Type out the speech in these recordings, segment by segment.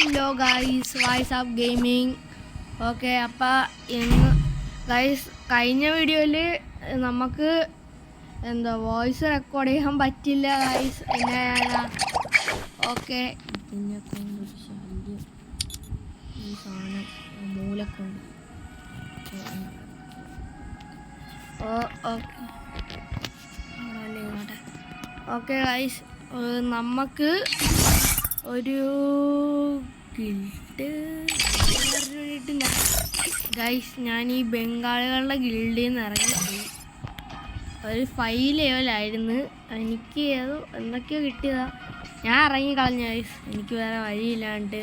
Hello guys, voice app gaming. Okay, അപ്പോൾ ഇന്ന് guys കഴിഞ്ഞ വീഡിയോയിൽ നമുക്ക് വോയിസ് റെക്കോർഡ് ചെയ്യാൻ പറ്റില്ല ഗൈസ്. എന്നാ ഓക്കെ, ഇതിനെ കൊണ്ടൊരു ശല്യം. ഈ സാധനം മൂലക്കൊണ്ട് ഓക്കെ ഗൈസ്, നമുക്ക് ഒരു ഗിൽഡ് ഗൈസ്. ഞാൻ ഈ ബംഗാളികളുടെ ഗിൽഡിൽ നിന്ന് ഇറങ്ങിപ്പോയി. ഒരു 5 ലെവലായിരുന്നു. എനിക്ക് എന്തൊക്കെയോ കിട്ടിയതാ. ഞാൻ ഇറങ്ങിക്കളഞ്ഞ ഗൈസ്, എനിക്ക് വേറെ വഴിയില്ലാണ്ട്.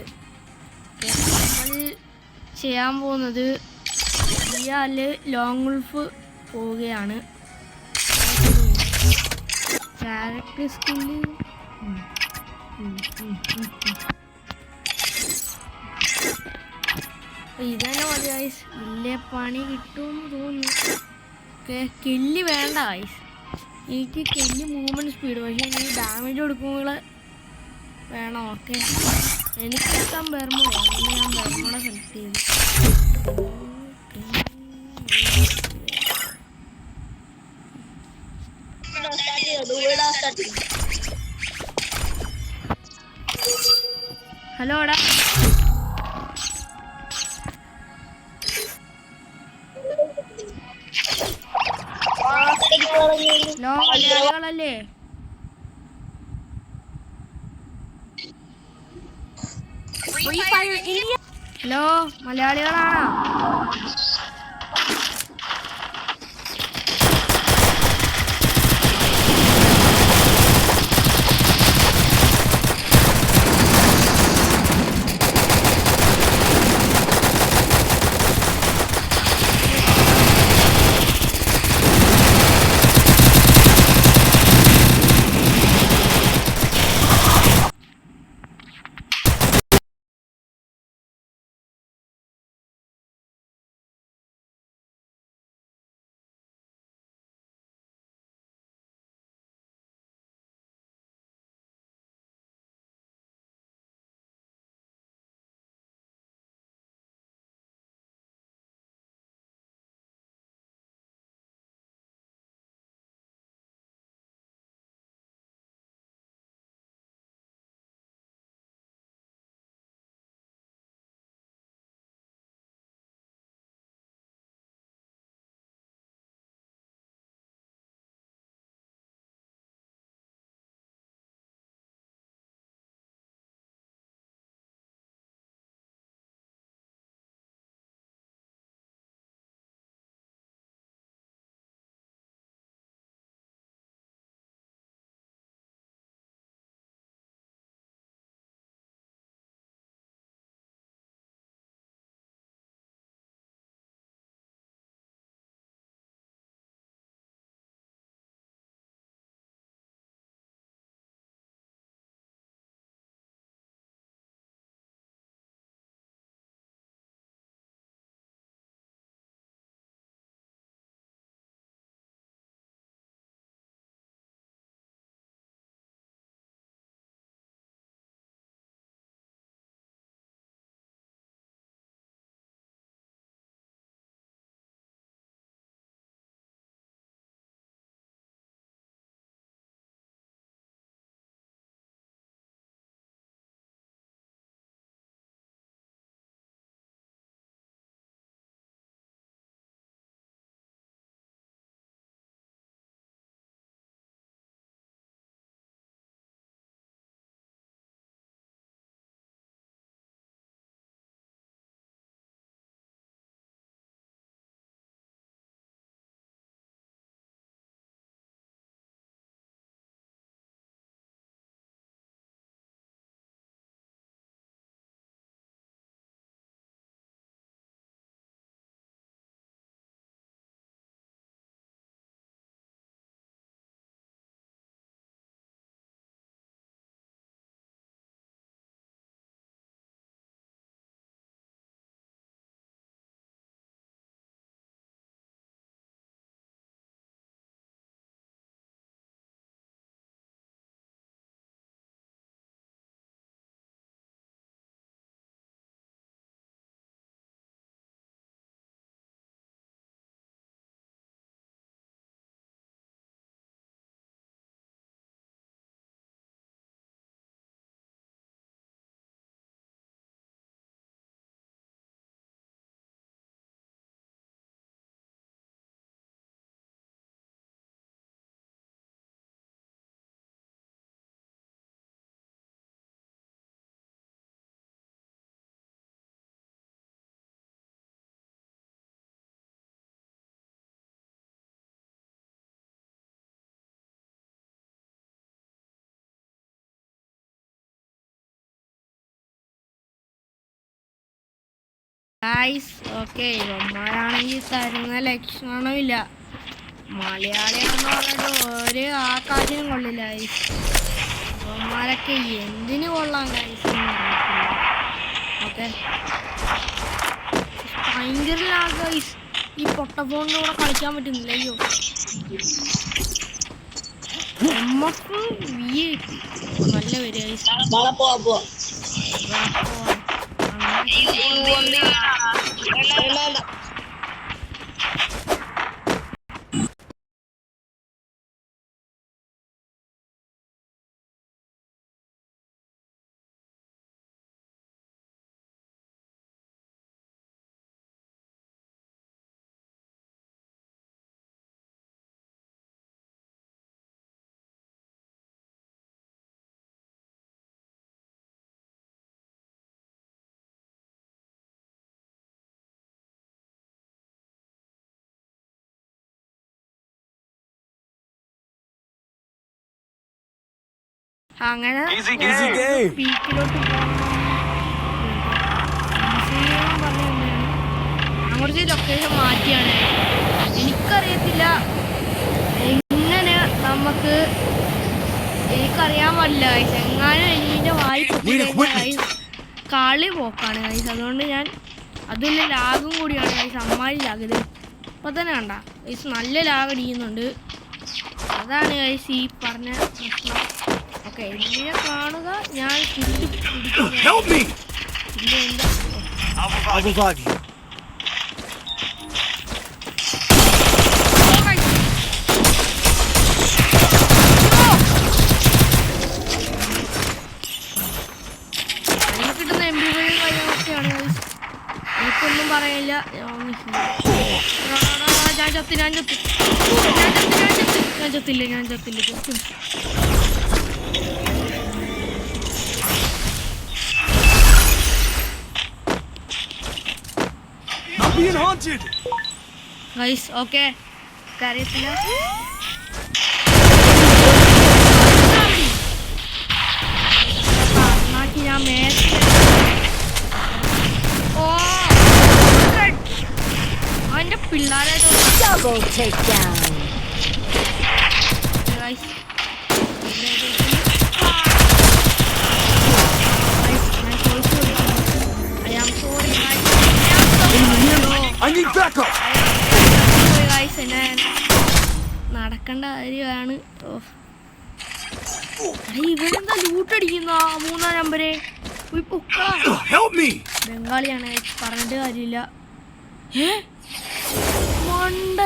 നമ്മൾ ചെയ്യാൻ പോകുന്നത് ഇയാൾ ലോങ് വുൾഫ് പോവുകയാണ്. ക്യാരക്ടർ സ്കില്ല് ഇതന്നെ മതി ഗൈസ്. വലിയ പണി കിട്ടുമെന്ന് തോന്നുന്നു. ഓക്കെ, കില്ല് വേണ്ട ഗൈസ്. എനിക്ക് കില്ല് മൂവ്മെൻറ്റ് സ്പീഡ്, പക്ഷേ എനിക്ക് ഡാമേജ് കൊടുക്കുമ്പോൾ വേണം. ഓക്കെ, എനിക്ക് കിട്ടാൻ ബെർമോ, ഞാൻ ബെർമോടെ സെലക്ട് ചെയ്തു. ഹലോടാ, ഹലോ മലയാളികളല്ലേ? ഹലോ മലയാളികളാണോ? ഗൈസ് ഓക്കെ ഇവന്മാരാണെങ്കിൽ തരുന്ന ലക്ഷണമില്ല. മലയാളിയാണെന്ന് പറഞ്ഞിട്ട് ഒരു ആകാശനും കൊള്ളില്ല ഗൈസ്. ഇവന്മാരൊക്കെ എന്തിനു കൊള്ളാം ഗൈസ് എന്ന് അറിയത്തില്ല. ഓക്കെ ഭയങ്കര ലാഗ് ഗൈസ്. ഈ പൊട്ടഫോണിൻ്റെ കൂടെ കളിക്കാൻ പറ്റുന്നില്ല. അയ്യോ നമുക്ക് നല്ല വരിക ഗൈസ്. അങ്ങനെ പീക്കിലോട്ട് കുറച്ച് ലൊക്കേഷൻ മാറ്റിയാണ്. എനിക്കറിയത്തില്ല എങ്ങനെ എനിക്കറിയാൻ പാടില്ല ഗൈസ്. എങ്ങാനും എനിൻ്റെ വായി ഗൈസ് കളി പോക്കാണ് ഗൈസ്. അതുകൊണ്ട് ഞാൻ അതിൻ്റെ ലാഗും കൂടിയാണ് ഗൈസ്. അമ്മാരി ലാഗ് ഇത് ഇപ്പം തന്നെ കണ്ട ഗൈസ് നല്ല ലാഗ് അടിക്കുന്നുണ്ട്. അതാണ് ഗൈസ് ഈ പറഞ്ഞ പ്രശ്നം. ഓക്കെ ഇതിനെ കാണുക. ഞാൻ കിട്ടുന്ന എംബികളും കാര്യങ്ങളൊക്കെയാണ് ഗൈസ്. എനിക്കൊന്നും പറയില്ല. ഞാൻ ചത്തില്ല. ഗൈസ് ഓക്കെ അറിയത്തില്ല. ഞാൻ അവൻ്റെ പിള്ളേരായിട്ട് നടക്കേണ്ട കാര്യമാണ്. ഇവരെന്താ ലൂട്ടടിക്കുന്ന 3-ാം നമ്പര് ബംഗാളിയാണ് പറഞ്ഞിട്ട് കാര്യമില്ല. മണ്ട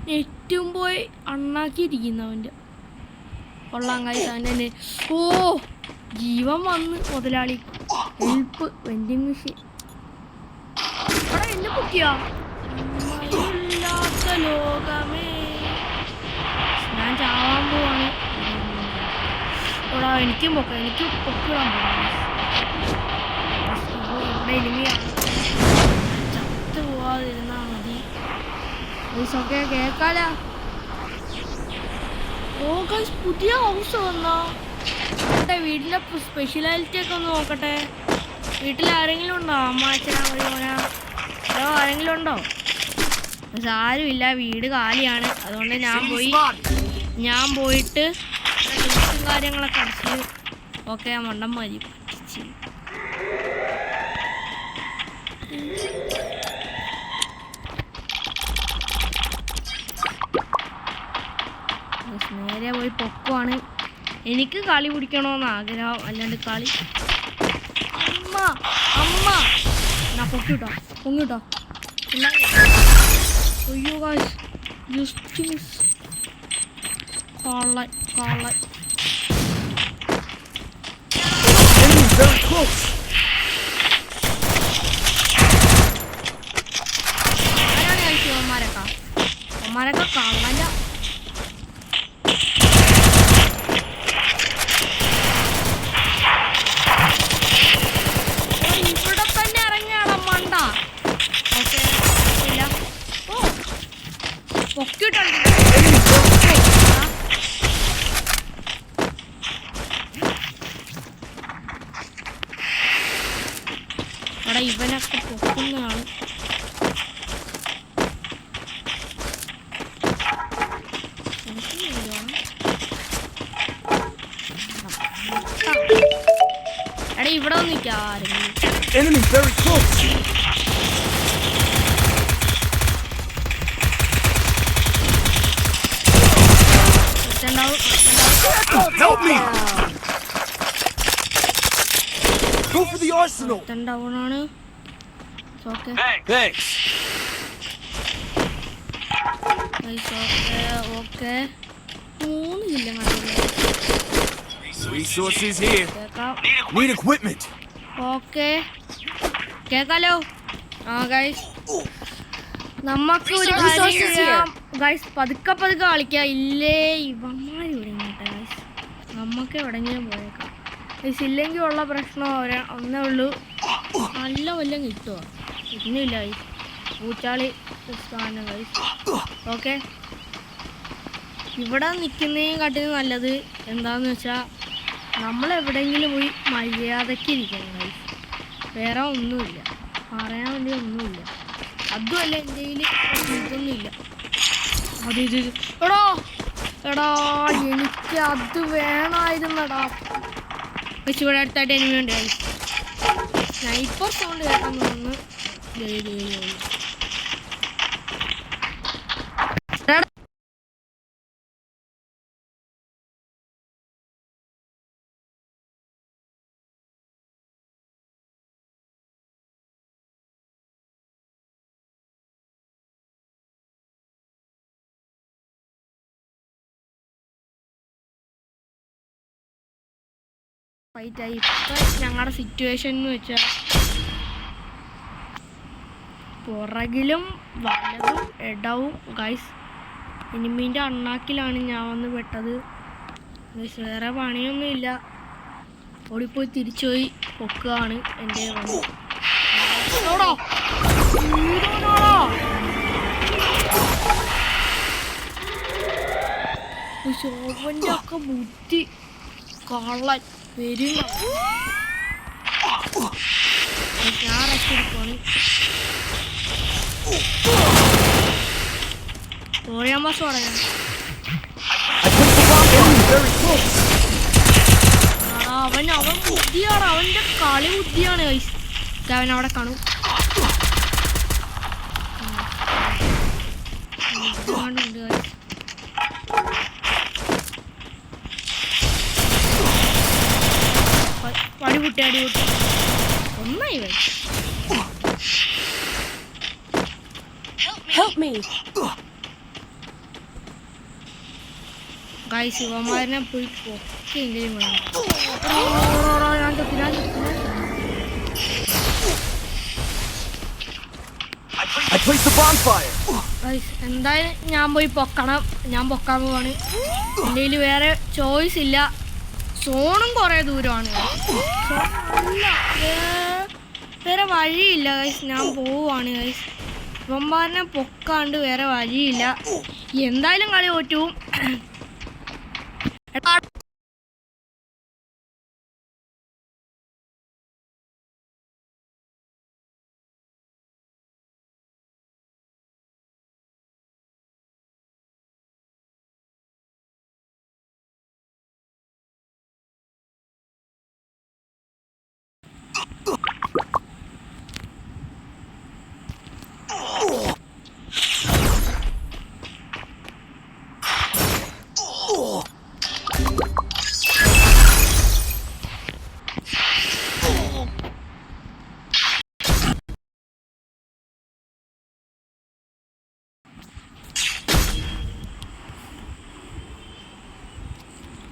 നെറ്റും പോയി അണ്ണാക്കിയിരിക്കുന്നവൻ്റെ കൊള്ളാൻ കാഴ്ച അവൻ്റെ. ഓ ജീവൻ വന്ന് മുതലാളി ഹെൽപ്പ് വെൻഡിങ് മെഷീൻ അവിടെ എന്നെ പൊക്കിയാ. ഇല്ലാത്ത ലോകമേ ഞാൻ ചാവാൻ പോവാണ്. എനിക്കും പൊക്കിടാൻ പോവാണ്. ഇവിടെ എലിമിയാണ്. ചത്ത് പോവാതിരുന്നാ മതി. ഒക്കെ കേക്കാല. ഓ ഗൈസ് പുതിയ ഹൗസ് വന്നോ. നോക്കട്ടെ വീടിൻ്റെ സ്പെഷ്യലാലിറ്റി ഒക്കെ ഒന്ന് നോക്കട്ടെ. വീട്ടിൽ ആരെങ്കിലും ഉണ്ടോ? അമ്മ അച്ഛനാ മോനാ അതോ ആരെങ്കിലും ഉണ്ടോ? ആരുമില്ല. വീട് കാലിയാണ്. അതുകൊണ്ട് ഞാൻ പോയിട്ട് കാര്യങ്ങളൊക്കെ അടിച്ച് ഓക്കെ മണ്ടം മതി പറ്റിച്ച്. നേരെ പോയി പൊക്കുവാണ്. എനിക്ക് കളി പിടിക്കണമെന്ന് ആഗ്രഹം. അല്ലാണ്ട് കളി അമ്മ എന്നാ പൊക്കിട്ടോ അയ്യോ ഗൈസ് ജസ്റ്റ് മിസ്. ആരാണ് കഴിച്ചു അമ്മമാരൊക്കെ കള്ളല്ല. ഇവിടെ തന്നെ ഇറങ്ങിയാടാ മണ്ട. ഓക്കെ ഇല്ല പൊക്കിട്ടുണ്ട്. എടാ ഇവനൊക്കെ പൊക്കുന്നതാണ്. എടാ ഇവിടെ ഒന്നിക്കാം ആരെങ്കിലും. ഡൗൺ ആണ്. ഓക്കെ 3 കില്ല ഓക്കെ കേക്കാലോ. ആ ഗൈസ് നമുക്ക് ഒരു കാര്യം ചെയ്യാം ഗൈസ്. പതുക്കെ പതുക്കെ കളിക്കാം. ഇല്ലേ ഇവന്മാർ ഇവിടെങ്ങോട്ടെ ഗൈസ്. നമുക്ക് എവിടെങ്കിലും പോയേക്കാം ഗൈസ്. ഇല്ലെങ്കിൽ ഉള്ള പ്രശ്നം ഒന്നേ ഉള്ളൂ, നല്ല വല്ലതും കിട്ടുമോ? കിട്ടുന്നില്ല ഗൈസ്. പൂച്ചാളി സ്ഥാനം ഗൈസ്. ഓക്കെ ഇവിടെ നിൽക്കുന്നതിനും കാട്ടിലും നല്ലത് എന്താണെന്ന് വെച്ചാൽ നമ്മളെവിടെയെങ്കിലും പോയി മര്യാദയ്ക്ക് ഇരിക്കണം ഗൈസ്. വേറെ ഒന്നുമില്ല, പറയാൻ വേണ്ടി ഒന്നുമില്ല. അതുമല്ല എൻ്റെ കയ്യിൽ ഇതൊന്നുമില്ല. അത് ഇത് എടാ എടാ എനിക്ക് അത് വേണമായിരുന്നടാ. പക്ഷെ ഇവിടെ അടുത്തായിട്ട് എനിക്ക് വേണ്ടി ഗൈസ്. സ്നൈപ്പർ സൗണ്ട് കേൾക്കാൻ തോന്നുന്നു. ഫൈറ്റായി. ഇപ്പം ഞങ്ങളുടെ സിറ്റുവേഷൻ എന്ന് വെച്ചാൽ പുറകിലും വലതും ഇടവും ഗൈസ് എനിമീൻ്റെ അണ്ണാക്കിലാണ് ഞാൻ വന്ന് പെട്ടത് ഗൈസ്. വേറെ പണിയൊന്നുമില്ല, ഓടിപ്പോയി തിരിച്ചുപോയി പൊക്കുകയാണ് എൻ്റെ വണ്ടി. ശോഭൻ്റെ ഒക്കെ ബുദ്ധി കള്ളൻ വരും. ഞാൻ റെസ്റ്റ് എടുക്കുവാണ്. തോഴാൻ മാസം പറയാം. അവൻ ബുദ്ധിയാണ്, അവൻ്റെ കളി ബുദ്ധിയാണ് ഗൈസ്. അവൻ അവിടെ കാണും. ഉണ്ട് ഗൈസ്. അടിപൊട്ടി അടിപൊട്ടി ഒന്നായി ഗൈസ്. ഗൈസ് ഇവന്മാരനെ പോയി പൊക്കെങ്കിലും വേണം. എന്തായാലും ഞാൻ പോയി പൊക്കണം. ഞാൻ പൊക്കാൻ പോവാണ്. എൻ്റെ കയ്യിൽ വേറെ ചോയ്സ് ഇല്ല. സോണും കുറേ ദൂരമാണ്. വേറെ വഴിയില്ല ഗൈസ്. ഞാൻ പോവാണ് ഗൈസ്. ഇവന്മാരനെ പൊക്കാണ്ട് വേറെ വഴിയില്ല. എന്തായാലും കളി തോറ്റും.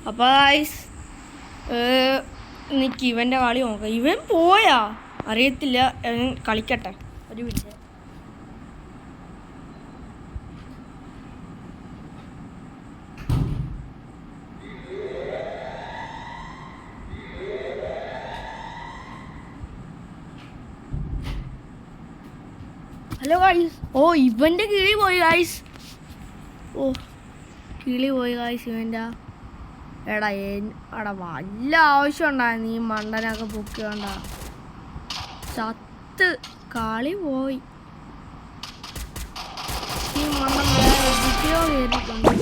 അപ്പോൾ ഗൈസ് എനിക്ക് ഇവൻ്റെ കളി നോക്കാം. ഇവൻ പോയാ അറിയത്തില്ല. ഇവൻ കളിക്കട്ടെ ഒരു മിനിറ്റ്. Hello guys. ഓ ഇവൻ്റെ കിളി പോയി ഗൈസ്. ഓ കിളി പോയി ഗൈസ് ഇവൻ്റെ. എടാ വല്ല ആവശ്യം ഉണ്ടായിരുന്നു ഈ മണ്ടനൊക്കെ പൊക്കിയോണ്ട. ചത്ത് കളി പോയി. ഈ മണ്ണം എവിടെയോ കയറിയിട്ടുണ്ട്.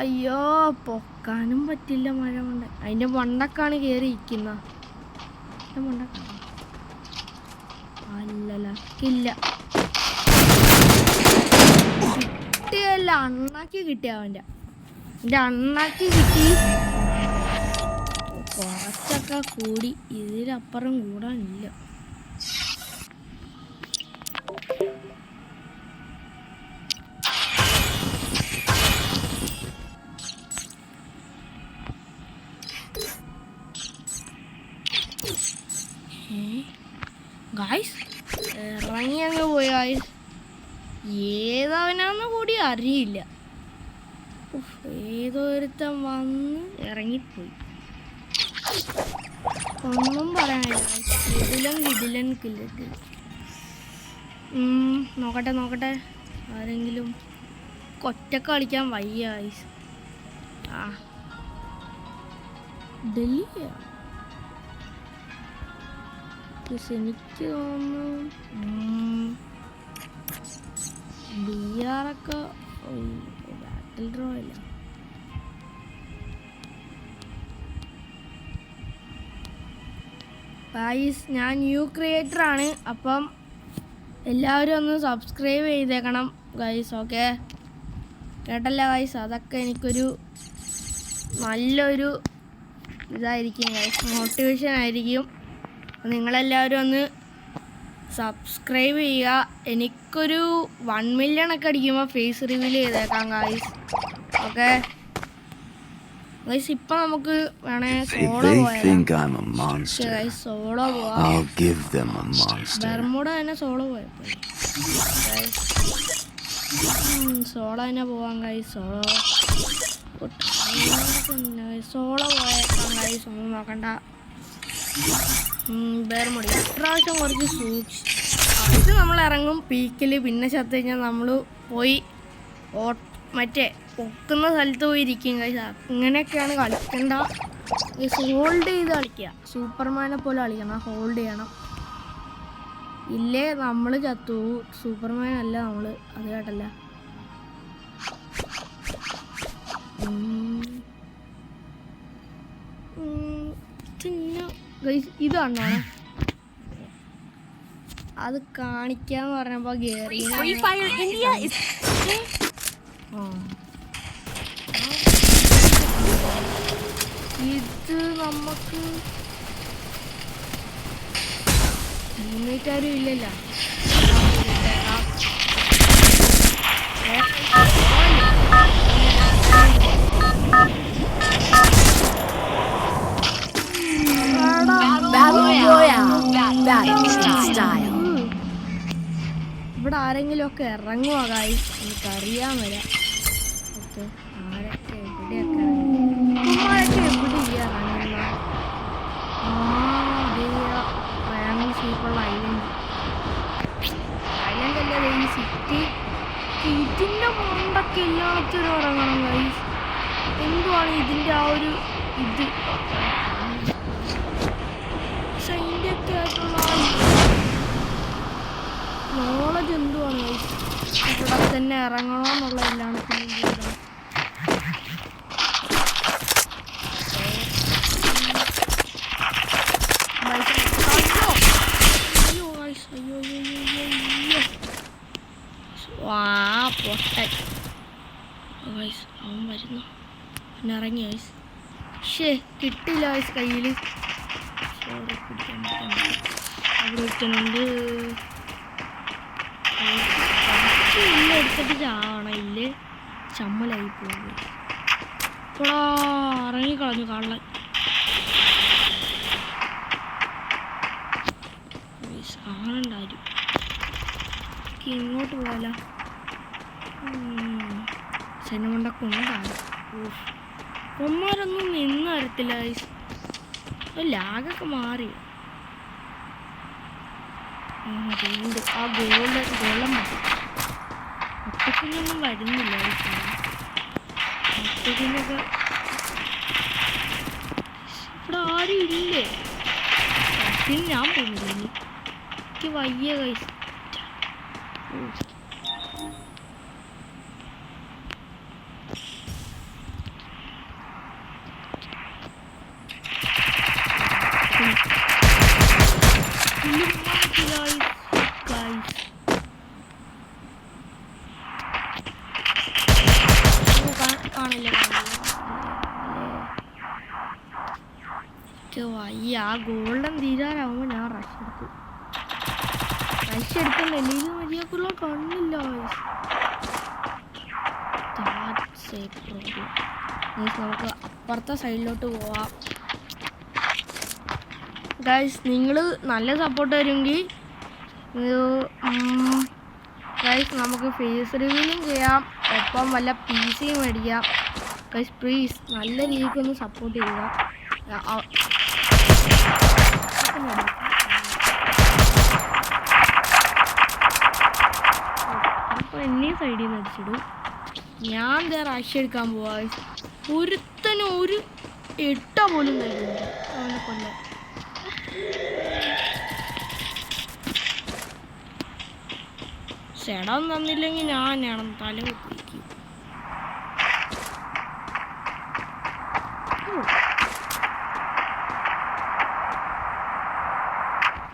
അയ്യോ പൊക്കാനും പറ്റില്ല മഴ കൊണ്ട്. അതിൻ്റെ മണ്ടക്കാണ് കയറി ഇരിക്കുന്ന. മണ്ടക്കാണ് അല്ലല്ല കില്ല കിട്ടിയല്ല അണ്ണാക്കി കിട്ടിയ അവൻ്റെ അണ്ണാക്കി കിട്ടി. കുറച്ചൊക്കെ കൂടി, ഇതിലപ്പുറം കൂടാനില്ല. ഗായ്സ് ഇറങ്ങി അങ്ങ് പോയി. ഗായ്സ് ഏതവനാന്ന് കൂടി അറിയില്ല. ഏതോരുത്തൻ വന്ന് ഇറങ്ങിപ്പോയി. ഒന്നും പറയാനില്ല. കിടിലൻ കില്ലിട്ട്. നോക്കട്ടെ ആരെങ്കിലും ഒറ്റക്ക് കളിക്കാൻ വയ്യ. ഗായ്സ് ഡൽഹിയാ എനിക്ക് തോന്നുന്നു. ബിആറൊക്കെ ബാറ്റിൽ ഡ്രോ ഇല്ല. ഗായ്സ് ഞാൻ ന്യൂ ക്രിയേറ്ററാണ്. അപ്പം എല്ലാവരും ഒന്ന് സബ്സ്ക്രൈബ് ചെയ്തേക്കണം ഗായ്സ്. Okay കേട്ടല്ല guys? അതൊക്കെ എനിക്കൊരു നല്ലൊരു ഇതായിരിക്കും ഗായ്സ്, മോട്ടിവേഷൻ ആയിരിക്കും. നിങ്ങളെല്ലാവരും ഒന്ന് സബ്സ്ക്രൈബ് ചെയ്യുക. എനിക്കൊരു 1 മില്യൺ ഒക്കെ അടിക്കുമ്പോൾ ഫേസ് റിവീൽ ചെയ്തേക്കാം ഗായ്സ്. ഓക്കെ ഗായ്സ് ഇപ്പം നമുക്ക് വേണേ സോളോ പോയാൽ സോളോ പോവാം. ബർമുഡ തന്നെ സോളോ പോയപ്പോൾ സോളോ തന്നെ പോവാം ഗായ്സ്. സോളോ പോയേക്കാം ഗായ്സ്. ഒന്നും നോക്കണ്ട. ബർമുഡ ഇപ്രാവശ്യം കുറച്ച് ഇത് നമ്മൾ ഇറങ്ങും പീക്കിൽ. പിന്നെ ചത്ത് കഴിഞ്ഞാൽ നമ്മൾ പോയി മറ്റേ പൊക്കുന്ന സ്ഥലത്ത് പോയി ഇരിക്കും ഗൈസ്. ഇങ്ങനെയൊക്കെയാണ് കളിക്കണ്ട. ഹോൾഡ് ചെയ്ത് കളിക്കുക. സൂപ്പർമാനെ പോലെ കളിക്കണം. ഹോൾഡ് ചെയ്യണം. ഇല്ലേ നമ്മൾ ചത്തു. സൂപ്പർമാൻ അല്ല നമ്മൾ. അത് കേട്ടല്ല. ഇത് കണ്ടോണേ. അത് കാണിക്കാന്ന് പറഞ്ഞപ്പോ ഗേറി ഇത് നമുക്ക് മുന്നേറ്റാരും ഇല്ലല്ലോ. ഇവിടെ ആരെങ്കിലും ഒക്കെ ഇറങ്ങുക ഗായ്സ്, എനിക്കറിയാൻ വരാം. ആരൊക്കെ എവിടെയൊക്കെ എവിടെയാ ഇറങ്ങുന്ന? ട്രയാങ്കിൾ ഷേപ്പുള്ള ഐലൻഡ് അല്ലേ ഈ സിറ്റി. ഇതിൻ്റെ മുണ്ടൊക്കെ എല്ലാത്തിനും ഇറങ്ങണം ഗായ്സ്. എന്തുവാണ് ഇതിൻ്റെ ആ ഒരു ഇത്? പക്ഷെ അതിൻ്റെ ഒക്കെ ആയിട്ടുള്ള നോളജ് എന്തുവാണ് ഗായ്സ്? ഇവിടെ തന്നെ ഇറങ്ങണമെന്നുള്ള എല്ലാം പിന്നെ അവൻ വരുന്നു. പിന്നെ ഇറങ്ങി ഗൈസ്. പക്ഷേ കിട്ടില്ല ഗൈസ് കയ്യിൽ. അവിടെ വെക്കുന്നുണ്ട്. എടുത്തിട്ട് ചാവണം. ഇല്ലേ ചമ്മലായി പോകും. ഇപ്പോഴാ ഇറങ്ങിക്കളഞ്ഞു കള്ളൻ. ആളുണ്ടായിരുന്നു. ഇങ്ങോട്ട് പോയാലോ? ചെന്ന കൊണ്ടൊക്കെ ഉണ്ടാകും. കൊന്മാരൊന്നും നിന്ന് വരത്തില്ല ഗൈസ്. ലാഗൊക്കെ മാറി. ആ ഗോളം മതി. ഒറ്റക്കിനൊന്നും വരുന്നില്ല ഗൈസ്. ഒറ്റക്കിനൊക്കെ ഇവിടെ ആരും ഇല്ലേ? ഞാൻ പോകുന്നില്ല. എനിക്ക് വയ്യ ഗൈസ്. വയ്യ. ആ ഗോൾഡൻ തീരാറാവുമ്പോൾ ഞാൻ റഷ് എടുക്കണ്ട. എന്തെങ്കിലും മര്യാദക്കുള്ള കണ്ണില്ല. നമുക്ക് അപ്പുറത്തെ സൈഡിലോട്ട് പോവാം ഗൈസ്. നിങ്ങൾ നല്ല സപ്പോർട്ട് തരുമെങ്കിൽ ഗൈസ് നമുക്ക് ഫേസ് റിവ്യൂലും ചെയ്യാം, ഒപ്പം വല്ല PC മേടിക്കാം ഗൈസ്. പ്ലീസ് നല്ല രീതിക്കൊന്ന് സപ്പോർട്ട് ചെയ്യുക. അപ്പോൾ എന്നെ സൈഡിൽ നിന്ന് അടിച്ചിടും. ഞാൻ റഷ് എടുക്കാൻ പോവാ. ഒരുത്തനും ഒരു 8 പോലും തരുന്നുണ്ട് അവനെ കൊല്ലാൻ. ഷെടം തന്നില്ലെങ്കിൽ ഞാനാണ് തല കുത്തിരിക്കും.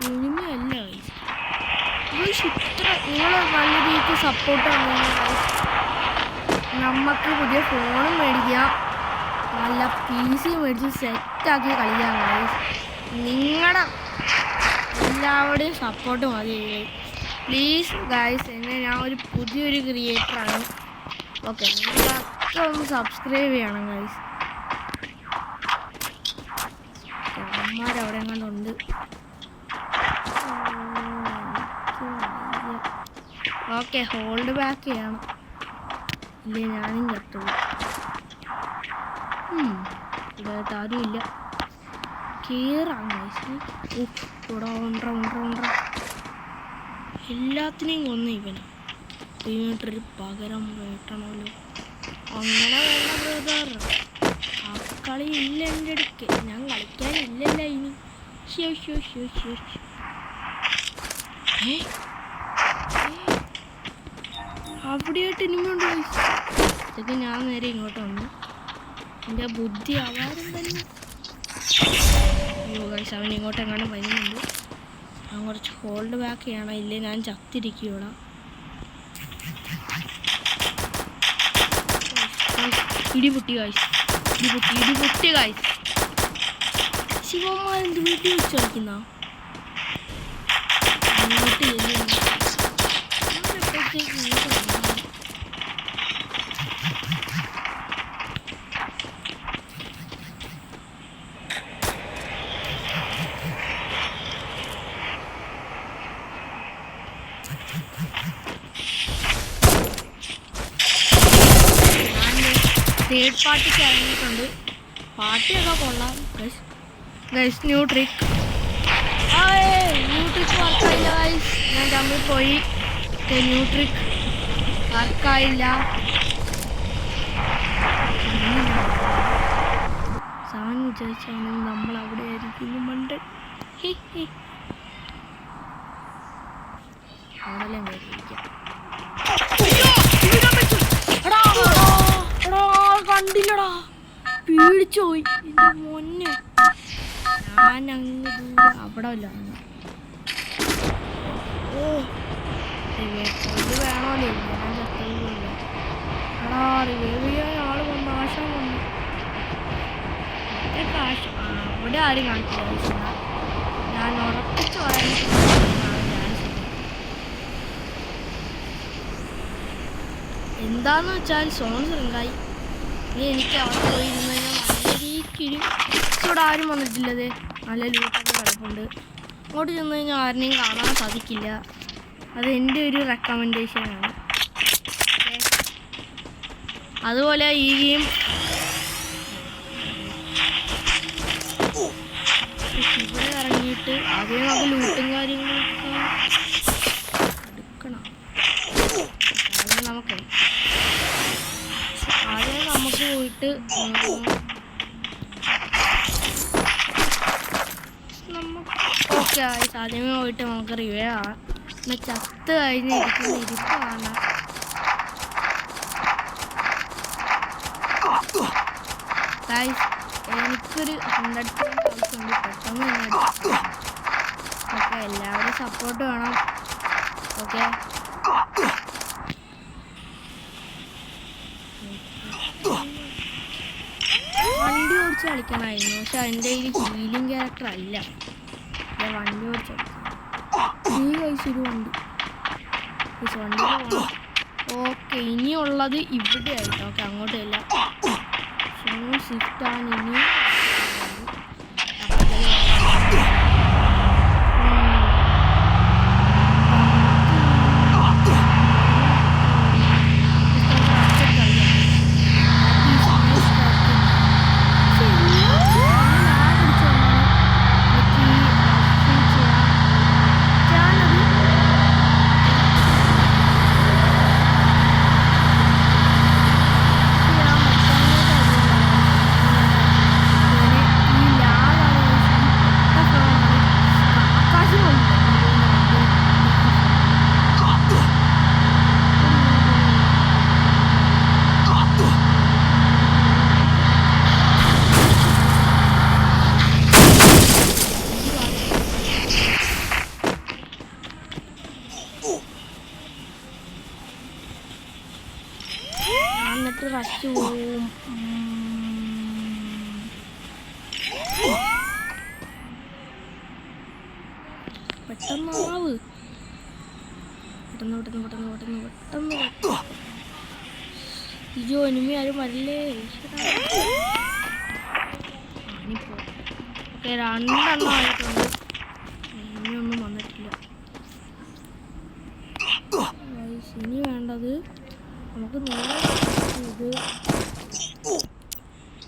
ഇനിമയല്ല ഇത്ര നിങ്ങൾ നല്ല രീതിക്ക് സപ്പോർട്ട് തന്നു. നമുക്ക് പുതിയ ഫോണും മേടിക്കാം, നല്ല PC മേടിച്ച് സെറ്റാക്കി കളിക്കാം ഗൈസ്. നിങ്ങളുടെ എല്ലാവരുടെയും സപ്പോർട്ട് മതി പ്ലീസ് ഗൈസ്. എന്നെ ഞാൻ ഒരു പുതിയൊരു ക്രിയേറ്ററാണ്. ഓക്കെ, നിങ്ങളൊക്കെ ഒന്ന് സബ്സ്ക്രൈബ് ചെയ്യണം ഗൈസ്. അമ്മമാരവിടെ എങ്ങാണ്ടുണ്ട്. ഓക്കെ, ഹോൾഡ് ബാക്ക് ചെയ്യണം, ഇല്ലേ ഞാനും ചത്തുള്ളൂ. ഇവിടെ ആരുമില്ല. കേറാം ഗൈസ്. എല്ലാത്തിനെയും കൊന്ന് ഇവനാ. ഒരു പകരം വേട്ടണമല്ലോ. അങ്ങനെ വേണ്ട ബ്രദർ. ആ കളി ഇല്ല എൻ്റെ അടുക്ക്. ഞാൻ കളിക്കാനില്ലല്ല ഇനി. അവിടെയായിട്ട് ഇനിമുണ്ട് ഗൈസ്. ഇതൊക്കെ ഞാൻ നേരെ ഇങ്ങോട്ട് വന്നു. എൻ്റെ ബുദ്ധി അവാരം തന്നെ. അയ്യോ ഗൈസ്, അവൻ ഇങ്ങോട്ടെങ്ങാണ്ട് വരുന്നുണ്ട്. ഞാൻ കുറച്ച് ഹോൾഡ് ബാക്ക് ചെയ്യണം, ഇല്ലേ ഞാൻ ചത്തിരിക്കൂടാ. ഇടിപൊട്ടി ഗൈസ്, ഇടിപൊട്ടി ഗൈസ്. ശിവന്മാർ എന്ത് വീട്ടിൽ വെച്ച് കളിക്കുന്ന അങ്ങോട്ട് തേർഡ് പാർട്ടിക്ക് ഇറങ്ങിയിട്ടുണ്ട്. പാർട്ടിയൊക്കെ കൊള്ളാം ഗൈസ്. ന്യൂ ട്രിക്ക് വർക്കായില്ല ഗൈസ്. ഞാൻ തമ്മിൽ പോയി. New trick വർക്കായില്ല. സാൻ വിചാരിച്ചാണ് നമ്മൾ അവിടെ ആയിരിക്കും. മണ്ട് അവിടെ മേടിക്കാം. കണ്ടില്ലടാ, പേടിച്ചോയി എൻ്റെ മോനെ. ഞാൻ അങ്ങ് അവിടെ ഇല്ല. ഇത് വേണമല്ലോ, ഞാൻ ചത്തയില്ല. എടാ റിവൈവ് ചെയ്യാൻ ആള് വന്നു, ആശം വന്നു. ആശം അവിടെ ആരും കാണിച്ചില്ല. ഞാൻ ഉറപ്പിച്ച് പറയാൻ എന്താന്ന് വെച്ചാൽ സോൺ ശൃംഗായി. എനിക്ക് അവിടെ പോയിരുന്നു കഴിഞ്ഞാൽ നല്ല രീതിക്കൊരു ഇവിടെ ആരും വന്നിട്ടില്ലത്. നല്ല ലൂട്ടൊക്കെ കിടപ്പുണ്ട്. അങ്ങോട്ട് ചെന്ന് കഴിഞ്ഞാൽ ആരെയും കാണാൻ സാധിക്കില്ല. അത് എൻ്റെ ഒരു റെക്കമെൻഡേഷനാണ്. അതുപോലെ ഈ ഗെയിം ഇവിടെ ഇറങ്ങിയിട്ട് ആദ്യം നമുക്ക് ലൂട്ടും കാര്യങ്ങളൊക്കെ എടുക്കണം. നമുക്ക് ആദ്യം നമുക്ക് പോയിട്ട് നമുക്ക് ഓക്കെ ഗൈസ്, ആദ്യമേ പോയിട്ട് നമുക്ക് റിവേ ആവാം. എന്നാൽ ചത്ത് കഴിഞ്ഞ് ഇരിക്കുന്ന ഇരിപ്പാണ്. ഗൈസ് എനിക്കൊരു 100 പോയിന്റ് ആവശ്യമുണ്ട്, പെട്ടെന്ന് തന്നെ എടുക്കും. ഓക്കെ, എല്ലാവരും സപ്പോർട്ട് വേണം. ഓക്കെ, വണ്ടി ഓടിച്ച് കളിക്കണമായിരുന്നു, പക്ഷെ അതിൻ്റെ കയ്യിൽ ഹീലിംഗ് ക്യാരക്ടർ അല്ല. വണ്ടി ഓടിച്ച് ഈ കഴിച്ചൊരു വണ്ടി പോകണം. ഓക്കെ, ഇനിയുള്ളത് ഇവിടെ ആയിട്ട്. ഓക്കെ, അങ്ങോട്ടല്ല ഷിഫ്റ്റാണ് ഇനി. എന്നിട്ട് റച്ച് പോവും. പെട്ടെന്നാവ്, പെട്ടെന്ന് ഇജോ എനിമി ആരും വരില്ലേ. ഓക്കെ, 2 എണ്ണം ആയിട്ടുണ്ട്. ഇനിയൊന്നും വന്നിട്ടില്ല. ഇനി വേണ്ടത് നമുക്ക് ഇത്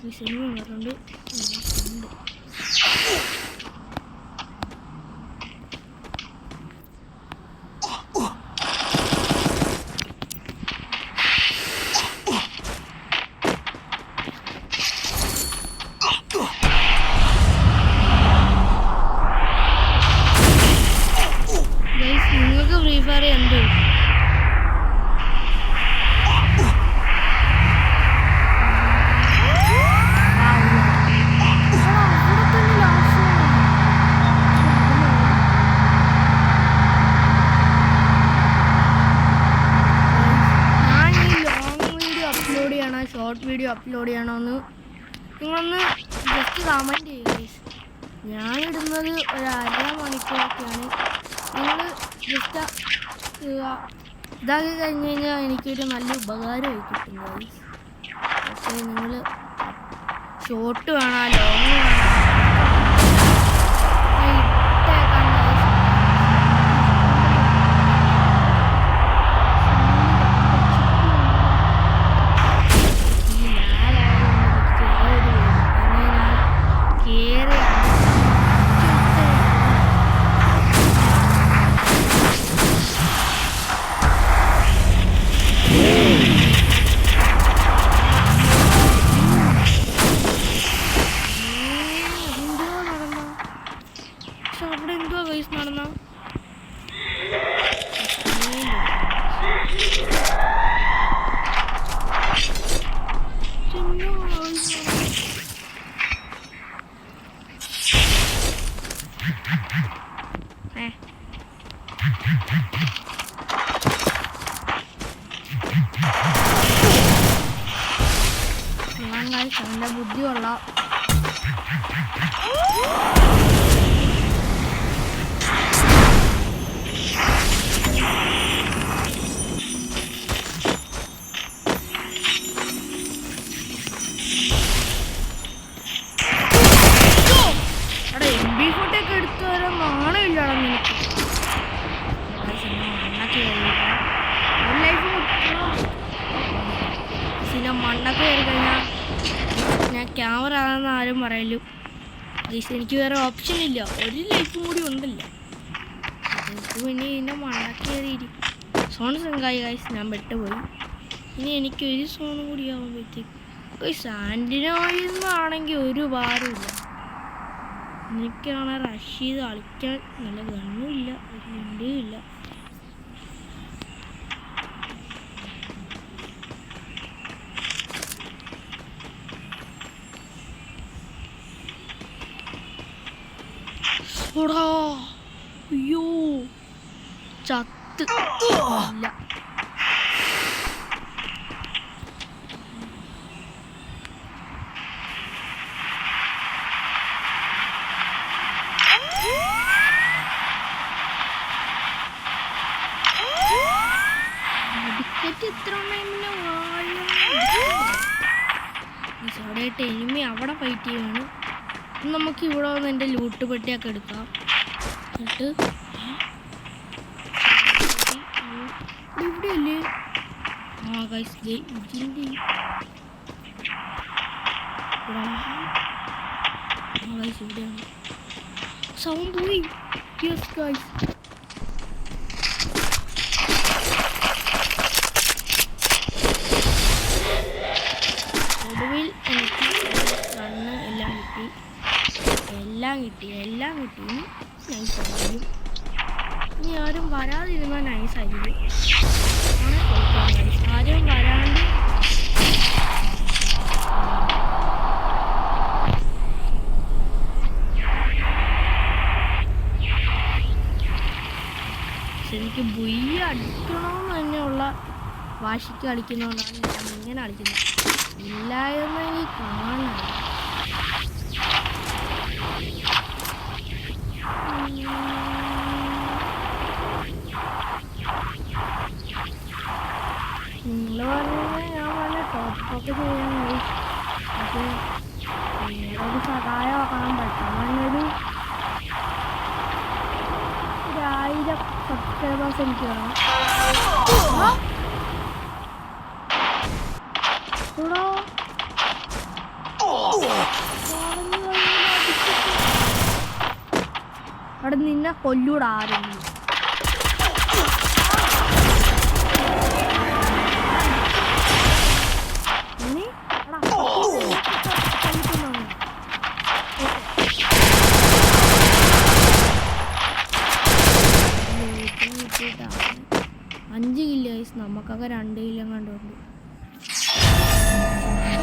ഈ സിനിമ വന്നിട്ടുണ്ട്. നിങ്ങൾക്ക് ഫ്രീ ഫയർ എന്ത് ഷോർട്ട് വീഡിയോ അപ്ലോഡ് ചെയ്യണമെന്ന് നിങ്ങളൊന്ന് ജസ്റ്റ് കമൻറ്റ് ചെയ്യുക ഗൈസ്. ഞാനിടുന്നത് ഒരു 1/2 മണിക്കൂറൊക്കെയാണ്. നിങ്ങൾ ജസ്റ്റ് ഇതാക്കി കഴിഞ്ഞ് കഴിഞ്ഞാൽ എനിക്കൊരു നല്ല ഉപകാരമായി കിട്ടും ഗൈസ്. ഓക്കെ, നിങ്ങൾ ഷോർട്ട് വേണം, ലോങ് വേണം, അവൻ്റെ ബുദ്ധി കൊള്ളാം. അവിടെ MP40 ഒക്കെ എടുത്തു വരാൻ നാണമില്ലാടാ നിനക്ക്. മണ്ണൊക്കെ കയറി കഴിഞ്ഞാൽ ഞാൻ ക്യാമറ ആണെന്ന് ആരും പറയലും. എനിക്ക് വേറെ ഓപ്ഷൻ ഇല്ല, ഒരു ലൈഫും കൂടി ഉണ്ടല്ലോ. എനിക്ക് പിന്നെ ഇതിൻ്റെ മണ്ണൊക്കെ കയറിയിരിക്കും. സോൺ സിങ്കായി ഗൈസ്, ഞാൻ പെട്ടുപോയി. ഇനി എനിക്കൊരു സോണും കൂടി ആകുമ്പോഴത്തേക്ക് സാൻഡിനോയിൽ നിന്നാണെങ്കിൽ ഒരു ഭാരമില്ല. എനിക്കാണ് റഷ് ചെയ്ത് കളിക്കാൻ നല്ല ഗണ്ണും ഇല്ല, ഒരു വണ്ടിയും ഇല്ല. അയ്യോ ചത്ത് ഇല്ല. ഇത്ര എനിമി അവിടെ ഫൈറ്റ് ചെയ്യാണ്. നമുക്ക് ഇവിടെ വന്ന് എൻ്റെ ലൂട്ട് പെട്ടിയൊക്കെ എടുക്കാം. എന്നിട്ട് ഇവിടെയല്ലേ ഗൈസ് ഇതിൻ്റെ ഇവിടെയാണ് സൗണ്ട് പോയി. യെസ് ഗൈസ്, ഒടുവിൽ എനിക്ക് കണ്ണ് എല്ലാം കിട്ടി. നൈസായിരിക്കും. ഇനി ആരും വരാതിരുന്നാൽ നൈസായിരിക്കും. ആരും വരാണ്ട് എനിക്ക് ബുയ്യ അടിക്കണമെന്ന് തന്നെയുള്ള വാശിക്ക് കളിക്കുന്നതുകൊണ്ടാണ് ഞാൻ ഇങ്ങനെ കളിക്കുന്നത്. ഇല്ലായെന്ന് എനിക്ക് കാണണം. നിങ്ങൾ പറഞ്ഞാൽ ഞാൻ പറഞ്ഞ ടോപ്പൊക്കെ ചെയ്യാൻ പക്ഷേ നിങ്ങളൊരു സഹായമാക്കാൻ പറ്റുന്നൊരു 1000 സബ്സ്ക്രൈബേഴ്സ് എനിക്ക് വേണം. അവിടെ നിന്നെ കൊല്ലൂടെ ആരെങ്കിലും. അഞ്ച് കില്ല ഗൈസ്, നമുക്കൊക്കെ 2 കില്ലും കണ്ടുണ്ട്.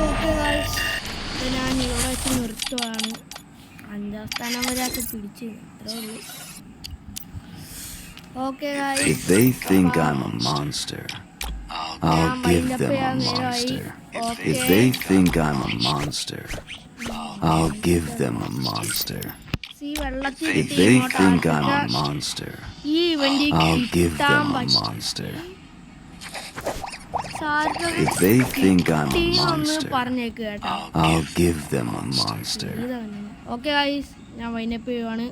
ഓക്കെ ഗൈസ്, ഞാൻ ഇവിടെ വെച്ച് നിർത്തുവാണ്. 5ാം സ്ഥാനം വരെയൊക്കെ പിടിച്ച് അത്രേ ഉള്ളൂ. Okay guys, If they think I'm a monster, I'll give them a monster. If they think I'm a monster, I'll give them a monster. If they think I'm a monster, I'll give them a monster. If they think I'm a monster, I'll give them a monster. Okay guys, ഞാൻ wind up ചെയ്യുവാണ്.